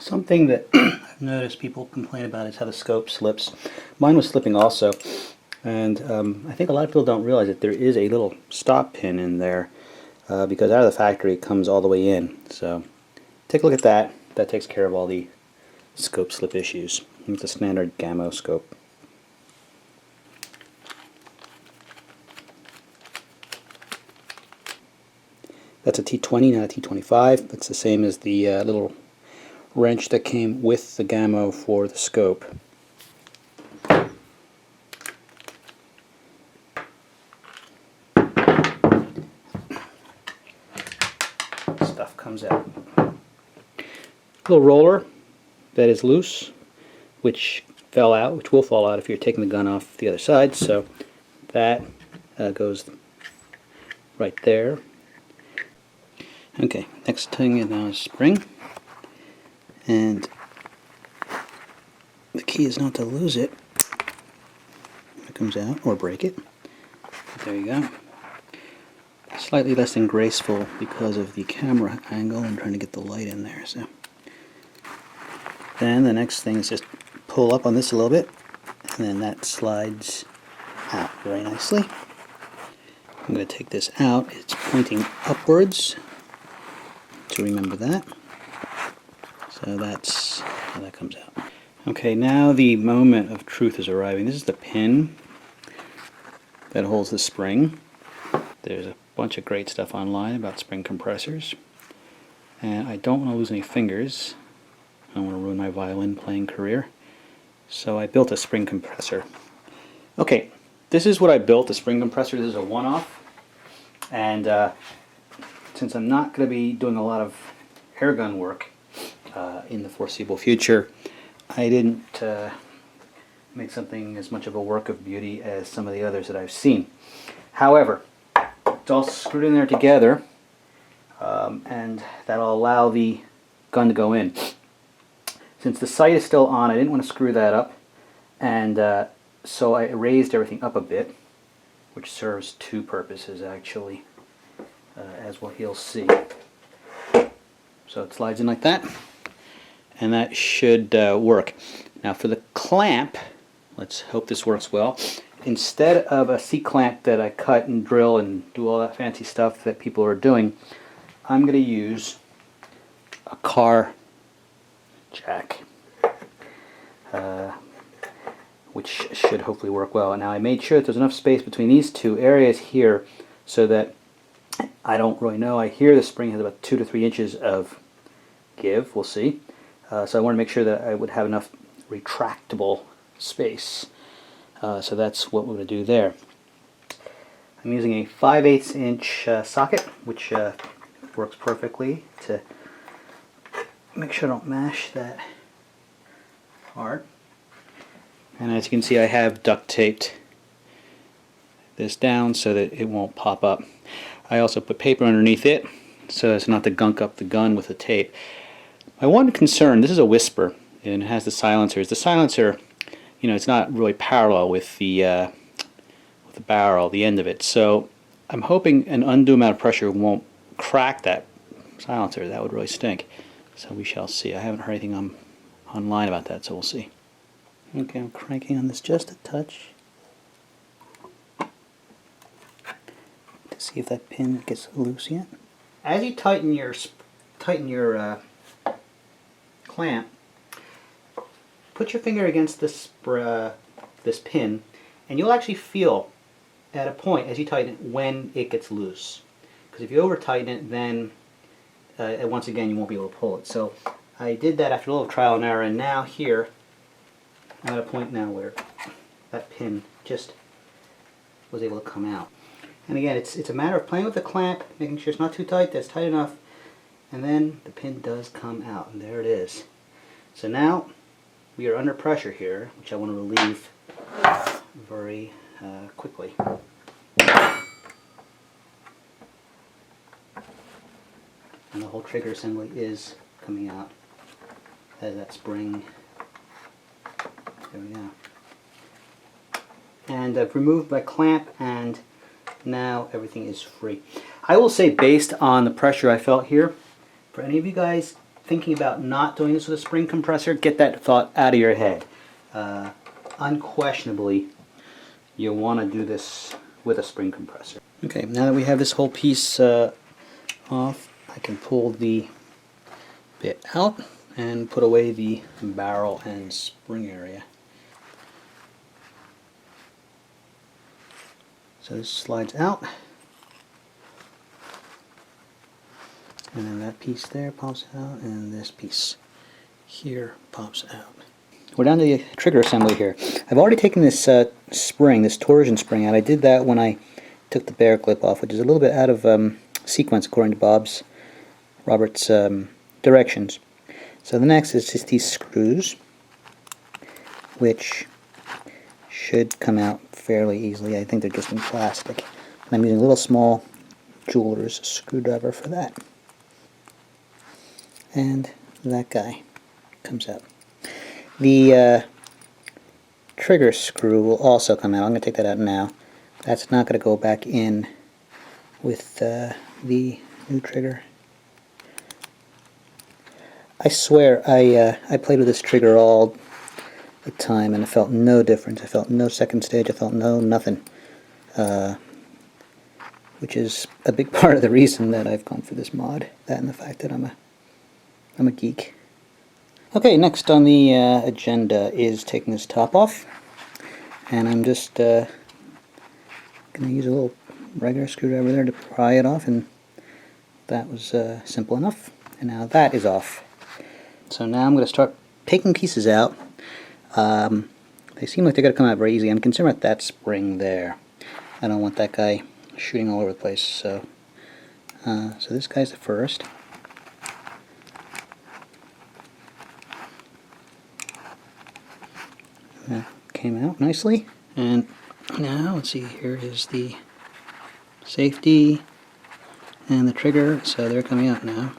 Something that I've noticed people complain about is how the scope slips. Mine was slipping also, and I think a lot of people don't realize that there is a little stop pin in there because out of the factory it comes all the way in. So take a look at that. That takes care of all the scope slip issues. It's a standard Gamo scope. That's a T20, not a T25. That's the same as the little wrench that came with the Gamo for the scope. Stuff comes out. Little roller that is loose, which fell out, which will fall out if you're taking the gun off the other side. So that goes right there. Okay, next thing is now is spring. And the key is not to lose it. It comes out, or break it. There you go. Slightly less than graceful because of the camera angle and trying to get the light in there. So then the next thing is just pull up on this a little bit, and then that slides out very nicely. I'm going to take this out. It's pointing upwards, to remember that. So that's how that comes out. Okay, now the moment of truth is arriving. This is the pin that holds the spring. There's a bunch of great stuff online about spring compressors. And I don't want to lose any fingers. I don't want to ruin my violin playing career. So I built a spring compressor. Okay, this is what I built, a spring compressor. This is a one-off. And since I'm not going to be doing a lot of airgun work in the foreseeable future, I didn't make something as much of a work of beauty as some of the others that I've seen. However, it's all screwed in there together, and that'll allow the gun to go in. Since the sight is still on, I didn't want to screw that up, and so I raised everything up a bit, which serves two purposes actually, as you'll see. So it slides in like that, and that should work. Now for the clamp, let's hope this works well. Instead of a C-clamp that I cut and drill and do all that fancy stuff that people are doing, I'm going to use a car jack, which should hopefully work well. Now I made sure that there's enough space between these two areas here so that I don't really know. I hear the spring has about 2 to 3 inches of give. We'll see. So I want to make sure that I would have enough retractable space. So that's what we're going to do there. I'm using a 5/8 inch socket, which works perfectly to make sure I don't mash that hard. And as you can see, I have duct taped this down so that it won't pop up. I also put paper underneath it so as not to gunk up the gun with the tape. My one concern, this is a Whisper and it has the silencers. The silencer, you know, it's not really parallel with the barrel, the end of it. So I'm hoping an undue amount of pressure won't crack that silencer. That would really stink. So we shall see. I haven't heard anything online about that, so we'll see. Okay, I'm cranking on this just a touch to see if that pin gets loose yet. As you tighten your clamp, put your finger against this pin, and you'll actually feel at a point as you tighten it when it gets loose. Because if you over tighten it, then once again you won't be able to pull it. So I did that after a little trial and error, and now here I'm at a point now where that pin just was able to come out. And again, it's a matter of playing with the clamp, making sure it's not too tight, that's tight enough, and then the pin does come out, and there it is. So now we are under pressure here, which I want to relieve very quickly. And the whole trigger assembly is coming out as that spring. There we go. And I've removed my clamp, and now everything is free. I will say, based on the pressure I felt here, for any of you guys thinking about not doing this with a spring compressor, get that thought out of your head. Unquestionably, you'll want to do this with a spring compressor. Okay, now that we have this whole piece off, I can pull the bit out and put away the barrel and spring area. So this slides out, and then that piece there pops out, and this piece here pops out. We're down to the trigger assembly here. I've already taken this spring, this torsion spring out. I did that when I took the bear clip off, which is a little bit out of sequence according to Robert's directions. So the next is just these screws, which should come out fairly easily. I think they're just in plastic. And I'm using a little small jeweler's screwdriver for that. And that guy comes out. The trigger screw will also come out. I'm going to take that out now. That's not going to go back in with the new trigger. I swear I played with this trigger all the time and I felt no difference. I felt no second stage. I felt no nothing. Which is a big part of the reason that I've gone for this mod. That and the fact that I'm a geek. Okay, next on the agenda is taking this top off. And I'm just going to use a little regular screwdriver there to pry it off, and that was simple enough. And now that is off. So now I'm going to start taking pieces out. They seem like they're going to come out very easy. I'm concerned about that spring there. I don't want that guy shooting all over the place. So this guy's the first. That came out nicely. And now let's see, here is the safety and the trigger. So they're coming out now.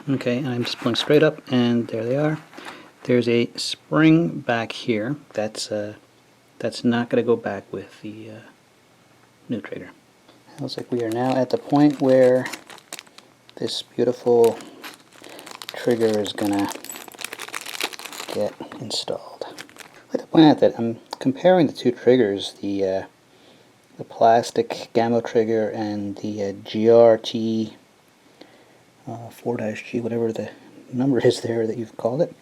Okay, and I'm just pulling straight up, and there they are. There's a spring back here. That's not going to go back with the new trigger. It looks like we are now at the point where this beautiful trigger is going to get installed. I'd like to point out that I'm comparing the two triggers, the plastic Gamo trigger and the GRT-4G, whatever the number is there that you've called it,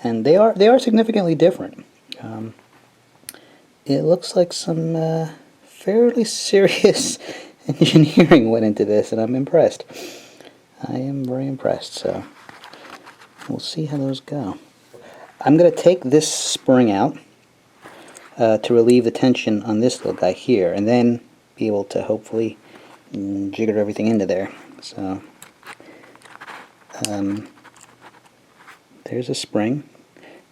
and they are significantly different. It looks like some fairly serious engineering went into this, and I'm impressed. I am very impressed. So we'll see how those go. I'm going to take this spring out to relieve the tension on this little guy here, and then be able to hopefully jigger everything into there. So there's a spring.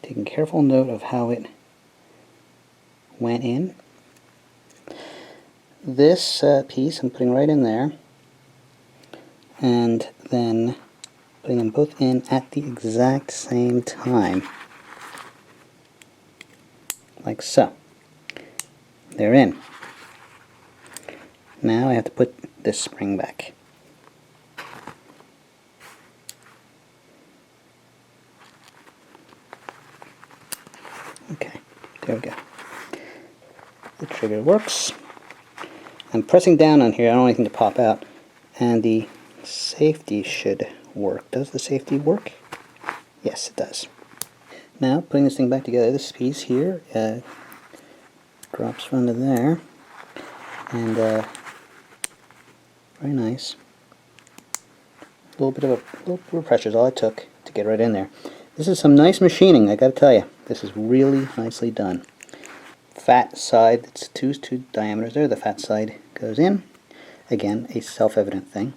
Taking careful note of how it went in. This piece I'm putting right in there, and then putting them both in at the exact same time. Like so. They're in. Now I have to put this spring back. Okay, there we go. The trigger works. I'm pressing down on here, I don't want anything to pop out, and the safety should work. Does the safety work? Yes, it does. Now, putting this thing back together, this piece here drops onto there, and very nice. A little bit of pressure is all it took to get right in there. This is some nice machining, I gotta tell you. This is really nicely done. Fat side, it's two diameters there. The fat side goes in. Again, a self-evident thing,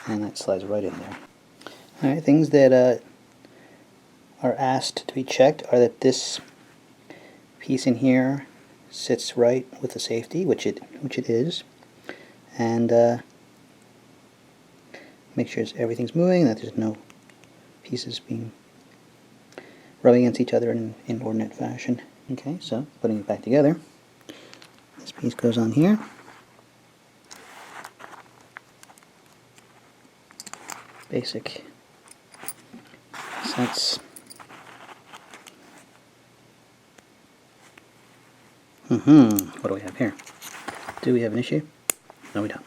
and that slides right in there. All right, things that are asked to be checked are that this piece in here sits right with the safety, which it is, and make sure everything's moving, that there's no pieces being rubbing against each other in an inordinate fashion. Okay, so putting it back together, this piece goes on here. Basic So that's what do we have here? Do we have an issue? No, we don't.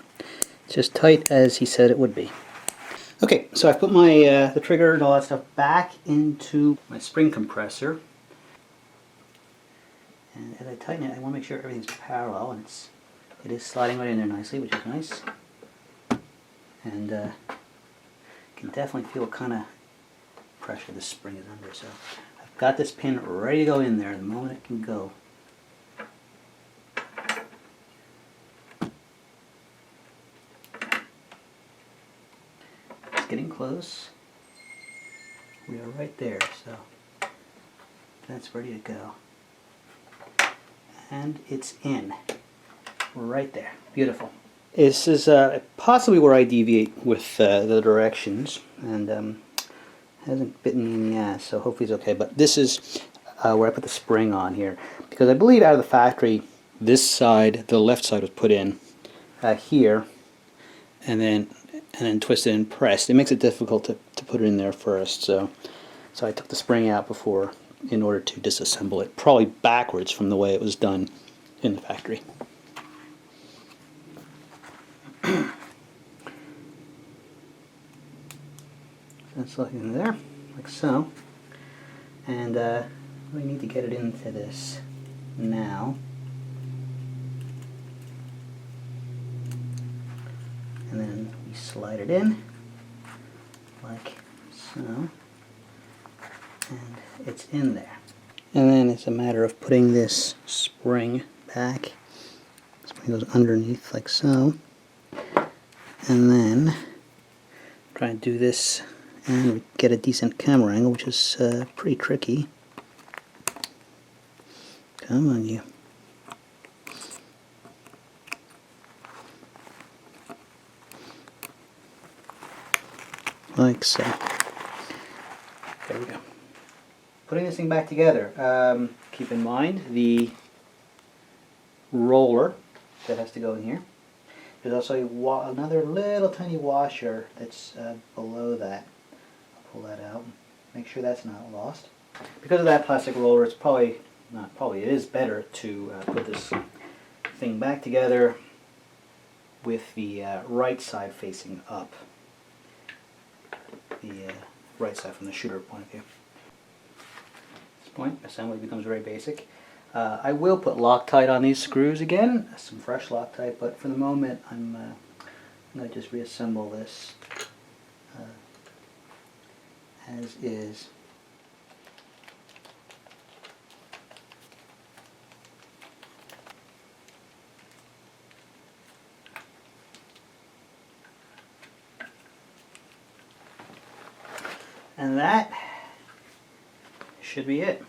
It's just tight as he said it would be. Okay, so I've put my the trigger and all that stuff back into my spring compressor. And as I tighten it, I want to make sure everything's parallel, and it is sliding right in there nicely, which is nice. And you can definitely feel what kind of pressure this spring is under. So I've got this pin ready to go in there the moment it can go. It's getting close. We are right there, so that's ready to go. And it's in. Right there. Beautiful. This is possibly where I deviate with the directions, and hasn't bitten me in the ass, so hopefully it's okay. But this is where I put the spring on here, because I believe out of the factory this side, the left side, was put in here, and then twisted and pressed. It makes it difficult to put it in there first, so I took the spring out before in order to disassemble it, probably backwards from the way it was done in the factory. That's like in there, like so. And we need to get it into this now. And then we slide it in, like so. And it's in there. And then it's a matter of putting this spring back. Spring goes underneath like so. And then try and do this and get a decent camera angle, which is pretty tricky. Come on, you. Like so. There we go. Putting this thing back together, keep in mind the roller that has to go in here. There's also another little tiny washer that's below that. I'll pull that out. Make sure that's not lost. Because of that plastic roller, it's probably, not probably, it is better to put this thing back together with the right side facing up. The right side from the shooter point of view. At this point, assembly becomes very basic. I will put Loctite on these screws again, some fresh Loctite, but for the moment I'm going to just reassemble this as is. And that should be it.